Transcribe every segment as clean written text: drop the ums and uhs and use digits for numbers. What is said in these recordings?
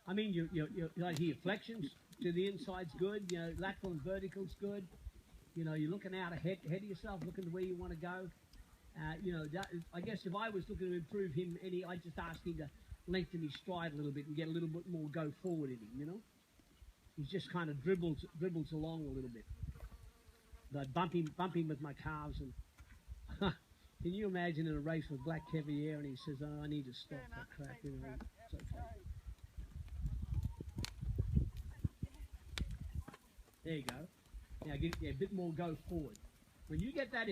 I mean, like your flexions to the inside's good. You know, lateral and vertical's good. You know, you're looking out ahead of yourself, looking to where you want to go. You know, I guess if I was looking to improve him, I'd just ask him to lengthen his stride a little bit and get a little bit more go forward in him. You know, he's just kind of dribbles along a little bit. I'd bump him with my calves, and can you imagine in a race with Black Caviar and he says, "Oh, I need to stop that crap." You know, it's okay. There you go. Now get a bit more go forward. When you get that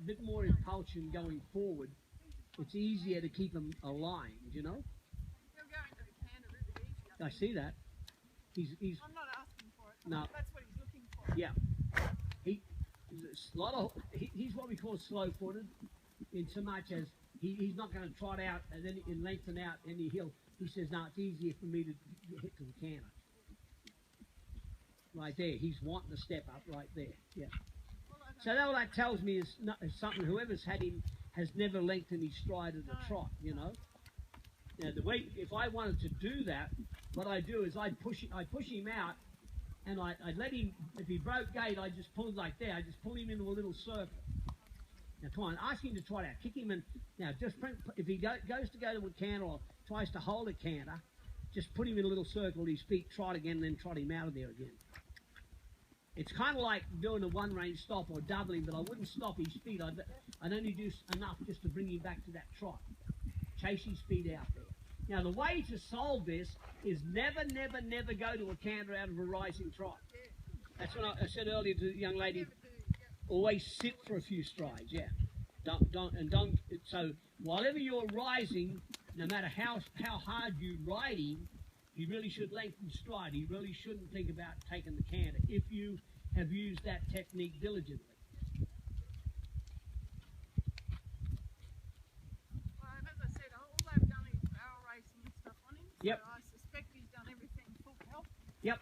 bit more impulsion going forward, it's easier to keep them aligned. You know. I see that. He's. I'm not asking for it. No. That's what he's looking for. Yeah. He's what we call slow-footed, in so much as he's not going to trot out and then lengthen out and he says, no, it's easier for me to hit to the canter. Right there, he's wanting to step up right there. Yeah. So all that tells me is something. Whoever's had him has never lengthened his stride at the trot. You know. Now the way, if I wanted to do that, what I do is I push him out. And I'd let him, if he broke gate, I'd just pull it like that. I'd just pull him into a little circle. Now, come on, ask him to trot out. Kick him in. Now, if he goes to go to a canter or tries to hold a canter, just put him in a little circle at his feet, trot again, and then trot him out of there again. It's kind of like doing a one-range stop or doubling, but I wouldn't stop his feet. I'd only do enough just to bring him back to that trot. Chase his feet out there. Now, the way to solve this is never go to a canter out of a rising trot. That's what I said earlier to the young lady. Always sit for a few strides, yeah. Don't. So, whatever you're rising, no matter how hard you ride him, he really should lengthen stride. He really shouldn't think about taking the canter if you have used that technique diligently. Yep. So I suspect he's done everything full health. Yep.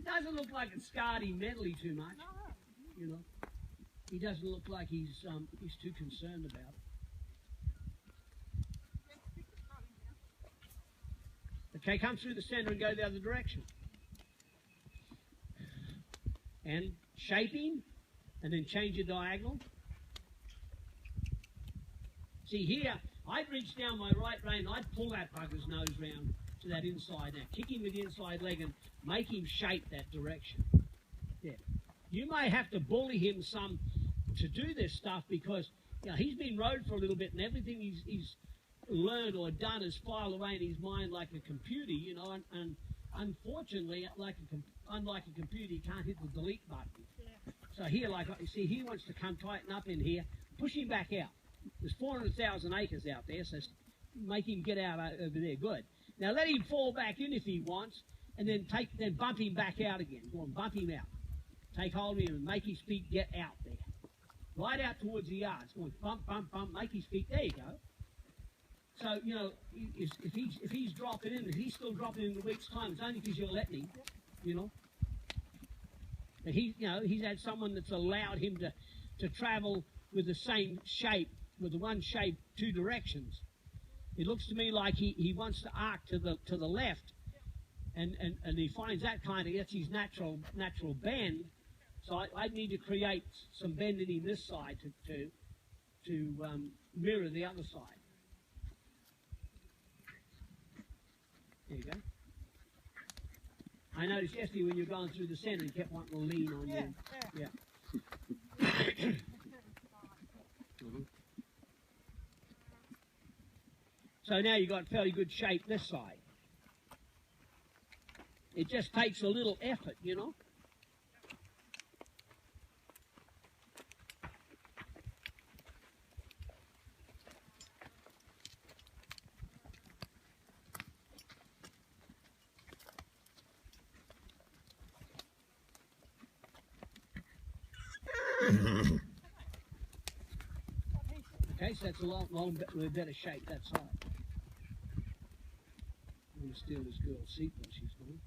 Doesn't look like it scarred him mentally too much. No. You know, he doesn't look like he's too concerned about it. Okay, come through the center and go the other direction. And shape him, and then change your diagonal. See here, I'd reach down my right rein, I'd pull that bugger's nose round to that inside. Now, kick him with the inside leg and make him shape that direction. Yeah. You may have to bully him some to do this stuff because, you know, he's been rode for a little bit and everything he's learned or done is filed away in his mind like a computer, you know, and unfortunately, unlike a computer, he can't hit the delete button. Yeah. So here, like you see, he wants to come tighten up in here, push him back out. There's 400,000 acres out there, so make him get out over there. Good. Now let him fall back in if he wants, and then bump him back out again. Go on, bump him out. Take hold of him and make his feet get out there. Right out towards the yards. Go on, bump, bump, bump, make his feet. There you go. So, you know, if he's dropping in, if he's still dropping in a week's time, it's only because you're letting him, you know. But he's had someone that's allowed him to travel with the same shape, with the one shape, two directions. It looks to me like he wants to arc to the left, and he finds that kind of gets his natural bend. So I need to create some bend in him this side to mirror the other side. There you go. I noticed yesterday when you were going through the centre, he kept wanting to lean on you. Yeah. So now you've got fairly good shape this side. It just takes a little effort, you know. Okay, so that's a long bit better shape that side. I'm going to steal this girl's seat while she's gone.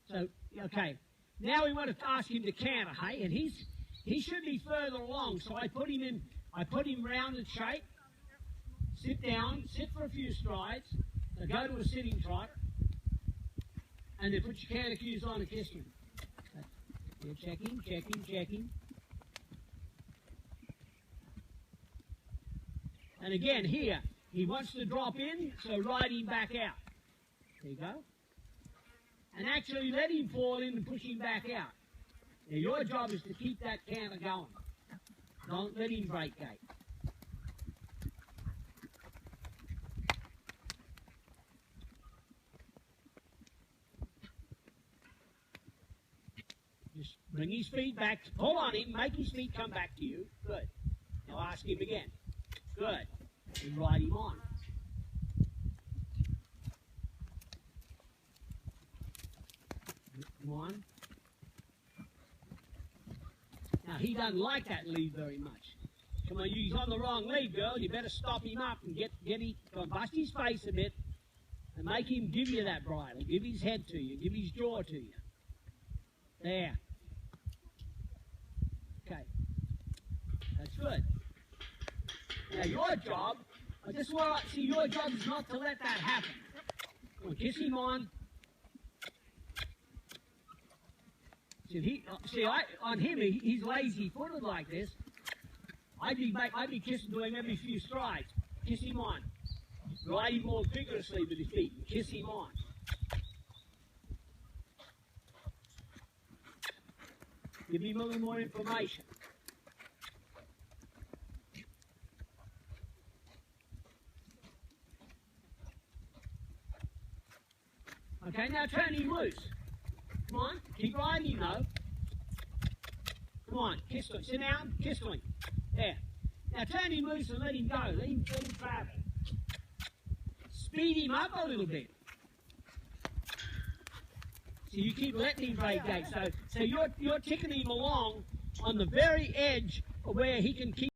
So, okay, now we want to ask him to canter, hey, and He should be further along, so I put him round in shape, sit down, sit for a few strides, so go to a sitting trot, and then put your can of cues on and kiss him. You're checking, checking, checking. And again, here, he wants to drop in, so ride him back out. There you go. And actually let him fall in and push him back out. Now, your job is to keep that canter going. Don't let him break gate. Just bring his feet back, pull on him, make his feet come back to you. Good. Now ask him again. Good. And ride him on. Come on. Now, he doesn't like that lead very much. Come on, he's on the wrong lead, girl. You better stop him up and bust his face a bit and make him give you that bridle. Give his head to you. Give his jaw to you. There. Okay. That's good. Now, your job, your job is not to let that happen. Come on, kiss him on. On him, he's lazy-footed like this. I'd be kissing to him every few strides. Kiss him on. Ride him more vigorously with his feet. Kiss him on. Give him a little more information. Okay, now turn him loose. Come on, keep riding him though. Come on, kiss to him. Sit down, kiss to him. There. Now turn him loose and let him go. Let him travel. Speed him up a little bit. So you keep letting him break gate. So you're ticking him along on the very edge of where he can keep